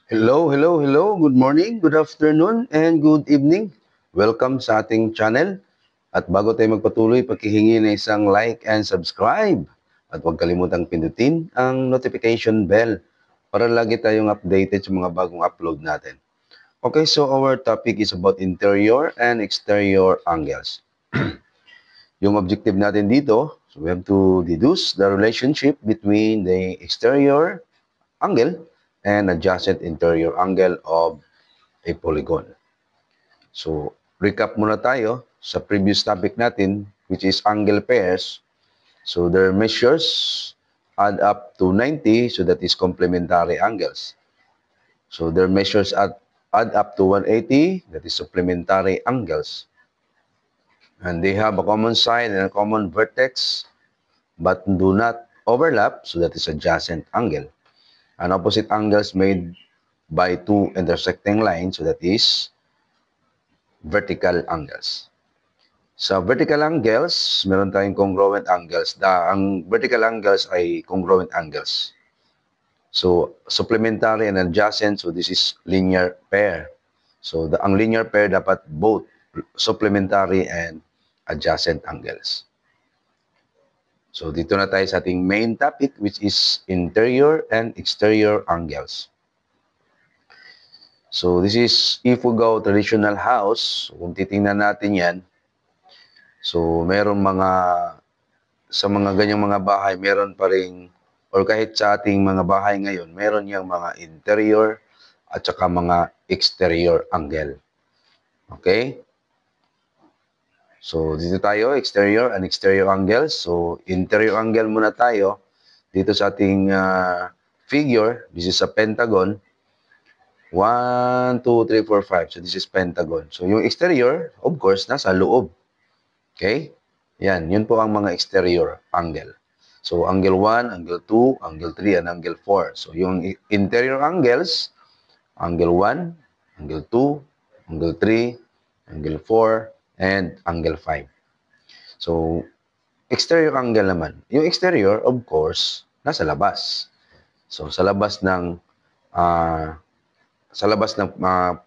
Hello, hello, hello. Good morning, good afternoon, and good evening. Welcome sa ating channel. At bago tayo magpatuloy, paghihingi na isang like and subscribe. At huwag kalimutang pindutin ang notification bell para lagi tayong updated sa mga bagong upload natin. Okay, so our topic is about interior and exterior angles. Yung objective natin dito, so we have to deduce the relationship between the exterior angle and adjacent interior angle of a polygon. So, recap muna tayo sa previous topic natin, which is angle pairs. So, their measures add up to 90, so that is complementary angles. So, their measures add up to 180, that is supplementary angles. And they have a common side and a common vertex, but do not overlap, so that is adjacent angle. An opposite angles made by two intersecting lines, so that is vertical angles. Sa vertical angles, meron tayong congruent angles. Ang vertical angles ay congruent angles. So, supplementary and adjacent, so this is linear pair. So, ang linear pair dapat both supplementary and adjacent angles. So, dito na tayo sa ating main topic, which is interior and exterior angles. So, this is Ifugao traditional house. Kung titingnan natin yan, so meron sa mga ganyang mga bahay, meron pa rin, or kahit sa ating mga bahay ngayon, meron yung mga interior at saka mga exterior angle. Okay? So, dito tayo, exterior and exterior angles. So, interior angle muna tayo. Dito sa ating figure, this is a pentagon. 1, 2, 3, 4, 5. So, this is pentagon. So, yung exterior, of course, nasa loob. Okay? Yan, yun po ang mga exterior angle. So, angle 1, angle 2, angle 3, and angle 4. So, yung interior angles, angle 1, angle 2, angle 3, angle 4, and angle 5. So, exterior angle naman. Yung exterior, of course, nasa labas. So, sa labas ng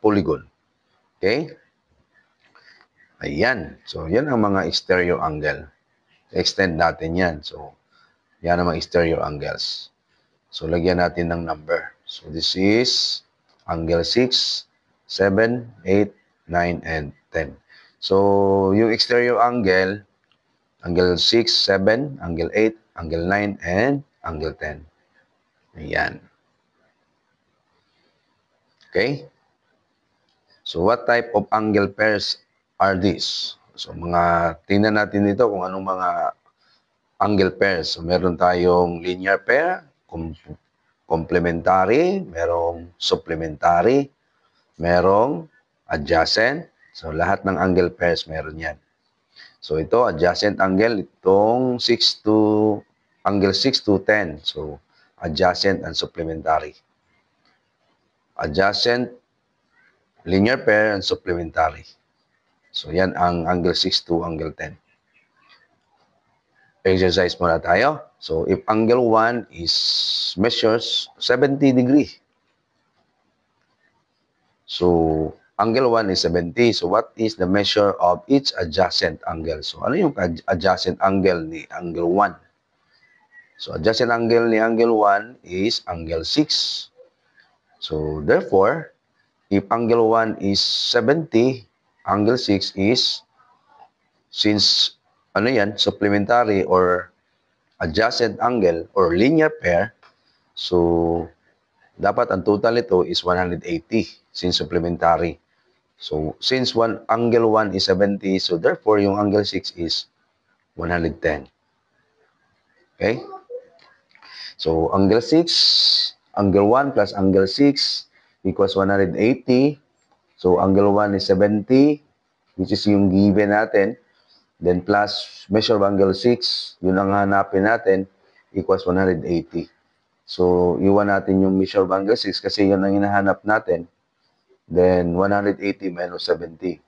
polygon. Okay? Ayan. So, yan ang mga exterior angle. Extend natin yan. So, yan ang mga exterior angles. So, lagyan natin ng number. So, this is angle 6, 7, 8, 9, and 10. So, yung exterior angle, angle 6, 7, angle 8, angle 9, and angle 10. Ayan. Okay? So, what type of angle pairs are these? So, tingnan natin dito kung anong mga angle pairs. So, meron tayong linear pair, complementary, merong supplementary, merong adjacent. So, lahat ng angle pairs meron yan. So, ito, adjacent angle, itong angle 6 to 10. So, adjacent and supplementary. Adjacent, linear pair, and supplementary. So, yan ang angle 6 to angle 10. Exercise muna tayo. So, if angle 1 measures 70 degree. So, angle 1 is 70. So, what is the measure of each adjacent angle? So, ano yung adjacent angle ni angle 1? So, adjacent angle ni angle 1 is angle 6. So, therefore, if angle 1 is 70, angle 6 is, since, supplementary or adjacent angle or linear pair, so, dapat ang total nito is 180 since supplementary. So, since angle 1 is 70, so therefore, yung angle 6 is 110. Okay? So, angle 6, angle 1 plus angle 6 equals 180. So, angle 1 is 70, which is yung given natin. Then, plus measure of angle 6, yun ang hanapin natin, equals 180. So, iwan natin yung measure of angle 6 kasi yun ang hinahanap natin. Then, 180 minus 70.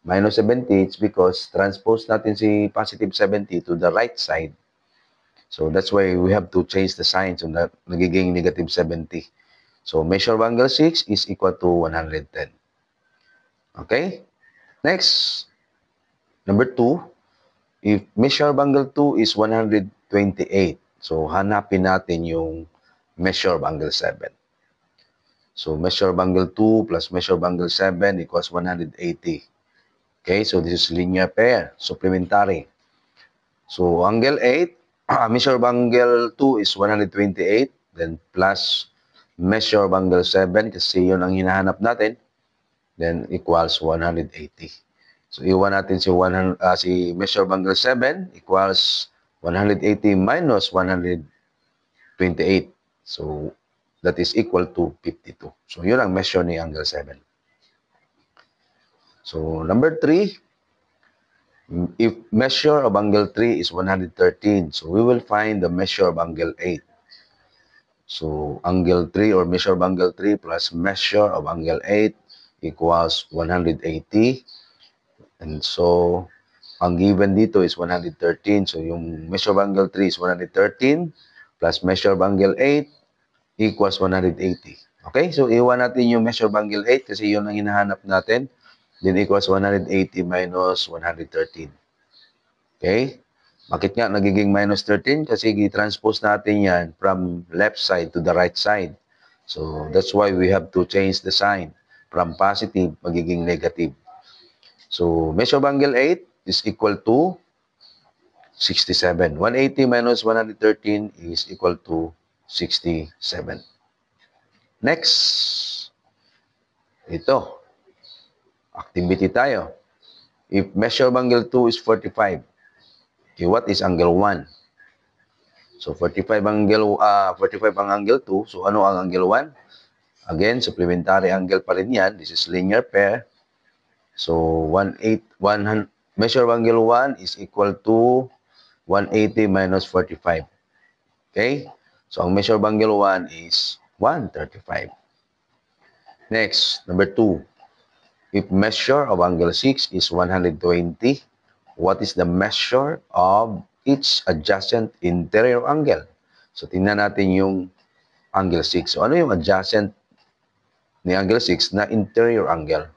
Minus 70, it's because transpose natin si positive 70 to the right side. So, that's why we have to change the sign. So, nagiging negative 70. So, measure of angle 6 is equal to 110. Okay? Next, number 2, if measure of angle 2 is 128, so hanapin natin yung measure of angle 7. So, measure of angle 2 plus measure of angle 7 equals 180. Okay, so this is linear pair, supplementary. So, angle 8, measure of angle 2 is 128, then plus measure of angle 7, kasi yun ang hinahanap natin, then equals 180. So, iwan natin si measure of angle 7 equals 180 minus 128. So, that is equal to 52. So, yun ang measure ni angle 7. So, number 3, if measure of angle 3 is 113, so we will find the measure of angle 8. So, angle 3 or measure of angle 3 plus measure of angle 8 equals 180. And so, ang given dito is 113. So, yung measure of angle 3 is 113 plus measure of angle 8 equals 180. Okay? So, iwan natin yung measure of angle 8 kasi yun ang hinahanap natin. Then, equals 180 minus 113. Okay? Bakit nga nagiging minus 13? Kasi i-transpose natin yan from left side to the right side. So, that's why we have to change the sign. From positive, magiging negative. So, measure of angle 8 is equal to 67. 180 minus 113 is equal to 67. Next, ito. Activity tayo. If measure of angle 2 is 45, okay, what is angle 1? So, 45 ang angle 2. So, ano ang angle 1? Again, supplementary angle pa rin yan. This is linear pair. So, measure of angle 1 is equal to 180 minus 45. Okay? So, ang measure of angle 1 is 135. Next, number 2. If measure of angle 6 is 120, what is the measure of each adjacent interior angle? So, tingnan natin yung angle 6. So, ano yung adjacent ni angle 6 na interior angle?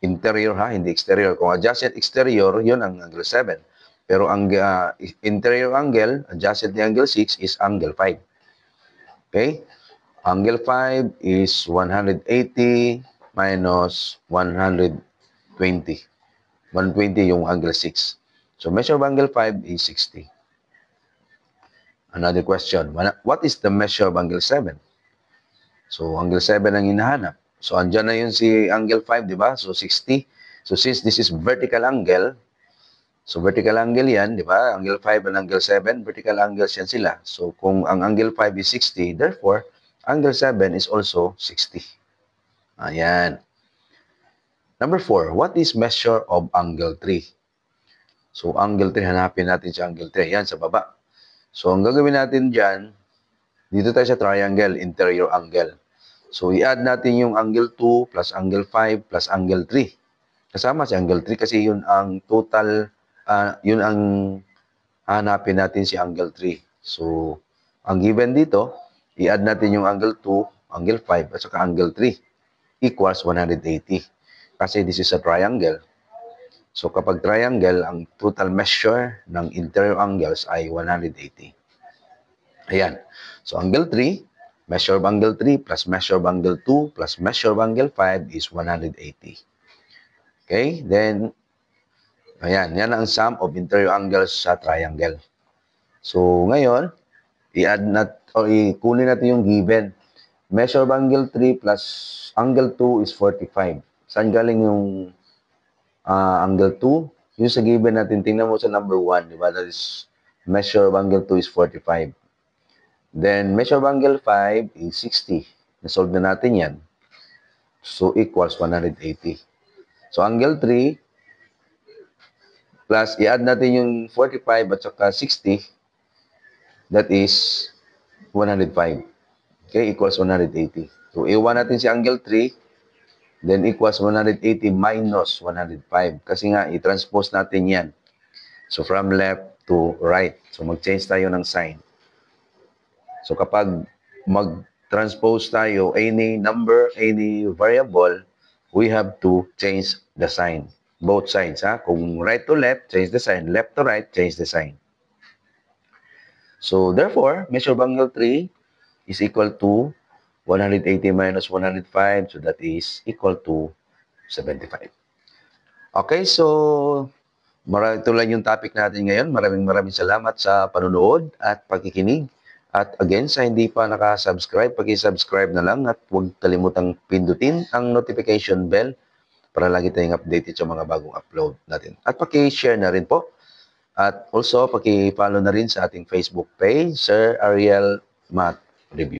Interior ha, hindi exterior. Kung adjacent exterior, yun ang angle 7. Pero ang interior angle, adjacent ni angle 6 is angle 5. Okay? Angle 5 is 180 minus 120. 120 yung angle 6. So, measure of angle 5 is 60. Another question. What is the measure of angle 7? So, angle 7 ang hinahanap. So, andyan na yun si angle 5, di ba? So, 60. So, since this is vertical angle, so vertical angle yan, di ba? Angle 5 and angle 7, vertical angles yan sila. So, kung ang angle 5 is 60, therefore, angle 7 is also 60. Ayan. Number 4, what is measure of angle 3? So, angle 3, hanapin natin sa angle 3. Yan, sa baba. So, ang gagawin natin dyan, dito tayo sa triangle, interior angle. So, i-add natin yung angle 2 plus angle 5 plus angle 3. Kasama si angle 3 kasi yun ang total, yun ang hanapin natin si angle 3. So, ang given dito, i-add natin yung angle 2, angle 5, at saka angle 3 equals 180. Kasi this is a triangle. So, kapag triangle, ang total measure ng interior angles ay 180. Ayan. So, angle 3, measure of angle 3 plus measure of angle 2 plus measure of angle 5 is 180. Okay? Then, ayan. Yan ang sum of interior angles sa triangle. So, ngayon, kunin natin yung given. Measure of angle 3 plus angle 2 is 45. Saan galing yung angle 2? Yung sa given natin, tingnan mo sa number 1, di ba? That is, measure of angle 2 is 45. Then, measure of angle 5 is 60. Nasolve na natin yan. So, equals 180. So, angle 3, plus, i-add natin yung 45 at saka 60, that is 105. Okay, equals 180. So, iwan natin si angle 3, then equals 180 minus 105. Kasi nga, i-transpose natin yan. So, from left to right. So, mag-change tayo ng sign. So, kapag transpose tayo, any number, any variable, we have to change the sign. Both sides, ha? Kung right to left, change the sign. Left to right, change the sign. So, therefore, measure of angle 3 is equal to 180 minus 105. So, that is equal to 75. Okay, so ito lang yung topic natin ngayon. Maraming salamat sa panonood at pakikinig. At again, sa hindi pa nakasubscribe, paki-subscribe na lang at huwag kalimutang pindutin ang notification bell para lagi tayong updated sa mga bagong upload natin. At paki-share na rin po. At also, paki-follow na rin sa ating Facebook page, Sir Ariel Math Review.